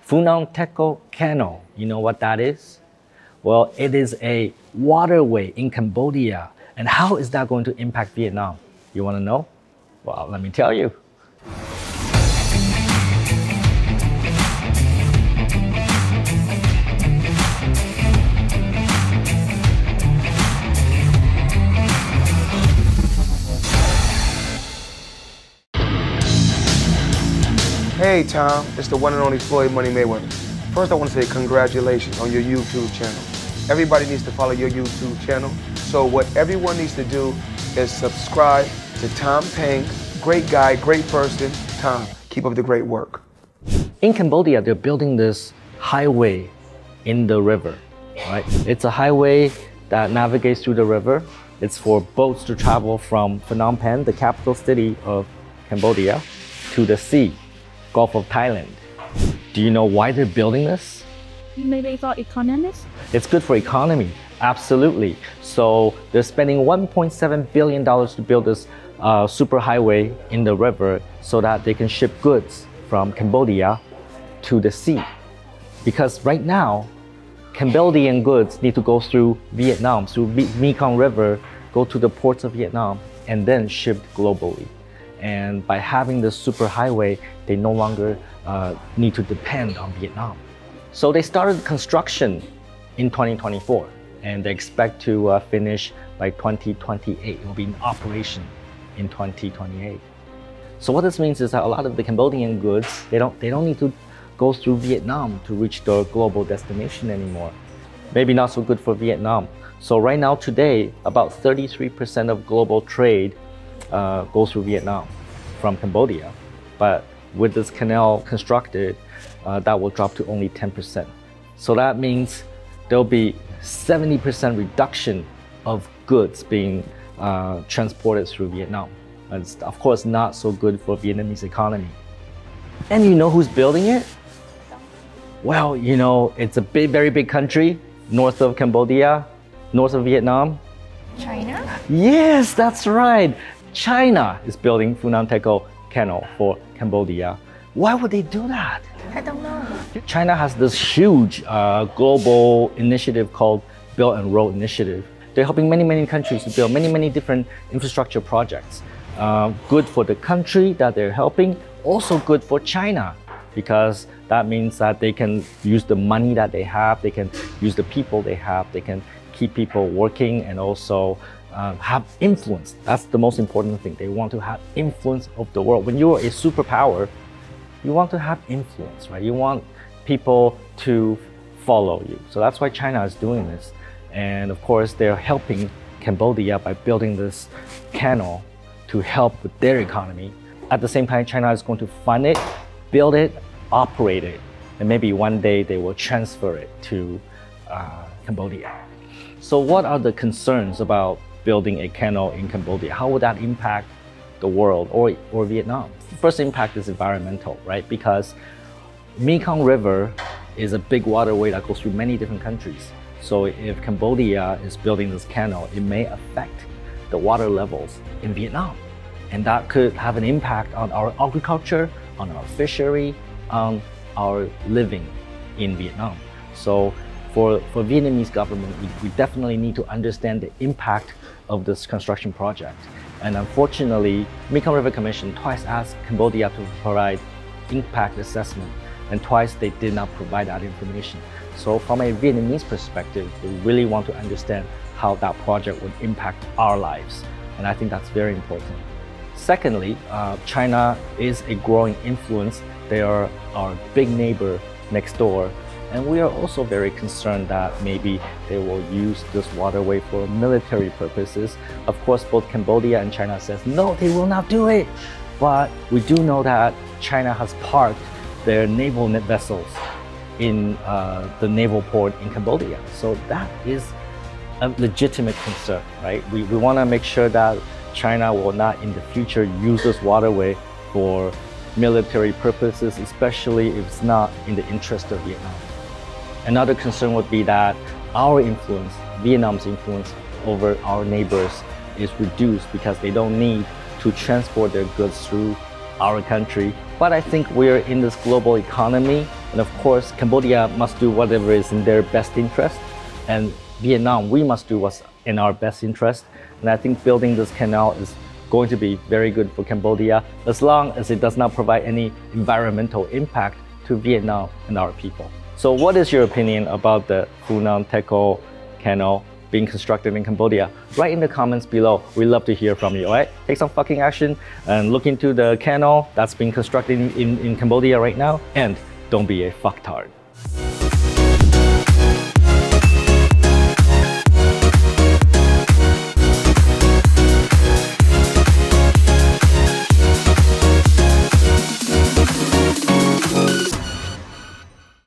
Funan Techo Canal, you know what that is? Well, it is a waterway in Cambodia. And how is that going to impact Vietnam? You want to know? Well, let me tell you. Hey Tom, it's the one and only Floyd Money Mayweather. First I want to say congratulations on your YouTube channel. Everybody needs to follow your YouTube channel. So what everyone needs to do is subscribe to Tom Peng. Great guy, great person. Tom, keep up the great work. In Cambodia, they're building this highway in the river, right? It's a highway that navigates through the river. It's for boats to travel from Phnom Penh, the capital city of Cambodia, to the sea. Gulf of Thailand. Do you know why they're building this? Maybe for economics? It's good for economy, absolutely. So they're spending $1.7 billion to build this superhighway in the river so that they can ship goods from Cambodia to the sea. Because right now, Cambodian goods need to go through Vietnam, through Mekong River, go to the ports of Vietnam, and then shipped globally. And by having this superhighway, they no longer need to depend on Vietnam. So they started construction in 2024, and they expect to finish by 2028. It will be in operation in 2028. So what this means is that a lot of the Cambodian goods, they don't need to go through Vietnam to reach their global destination anymore. Maybe not so good for Vietnam. So right now, today, about 33% of global trade goes through Vietnam from Cambodia, but with this canal constructed, that will drop to only 10%. So that means there'll be 70% reduction of goods being transported through Vietnam. And it's of course not so good for Vietnamese economy. And you know who's building it? Well, you know, it's a very big country, north of Cambodia, north of Vietnam. China? Yes, that's right. China is building Funan Techo Canal for Cambodia. Why would they do that? I don't know. China has this huge global initiative called Belt and Road Initiative. They're helping many countries to build many different infrastructure projects. Good for the country that they're helping, also good for China, because that means that they can use the money that they have, they can use the people they have, they can keep people working and also have influence. That's the most important thing. They want to have influence of the world. When you're a superpower, you want to have influence, right? You want people to follow you. So that's why China is doing this. And of course, they're helping Cambodia by building this canal to help with their economy. At the same time, China is going to fund it, build it, operate it, and maybe one day they will transfer it to Cambodia. So what are the concerns about building a canal in Cambodia? How would that impact the world or Vietnam? The first impact is environmental, right? Because Mekong River is a big waterway that goes through many different countries. So if Cambodia is building this canal, it may affect the water levels in Vietnam. And that could have an impact on our agriculture, on our fishery, on our living in Vietnam. So for Vietnamese government, we definitely need to understand the impact of this construction project. And unfortunately, Mekong River Commission twice asked Cambodia to provide impact assessment, and twice they did not provide that information. So from a Vietnamese perspective, we really want to understand how that project would impact our lives. And I think that's very important. Secondly, China is a growing influence. They are our big neighbor next door. And we are also very concerned that maybe they will use this waterway for military purposes. Of course, both Cambodia and China says, no, they will not do it. But we do know that China has parked their naval vessels in the naval port in Cambodia. So that is a legitimate concern, right? We want to make sure that China will not in the future use this waterway for military purposes, especially if it's not in the interest of Vietnam. Another concern would be that our influence, Vietnam's influence over our neighbors is reduced because they don't need to transport their goods through our country. But I think we're in this global economy, and of course, Cambodia must do whatever is in their best interest, and Vietnam, we must do what's in our best interest. And I think building this canal is going to be very good for Cambodia, as long as it does not provide any environmental impact to Vietnam and our people. So what is your opinion about the Funan Techo Canal being constructed in Cambodia? Write in the comments below. We love to hear from you, all right? Take some fucking action and look into the canal that's being constructed in Cambodia right now, and don't be a fucktard.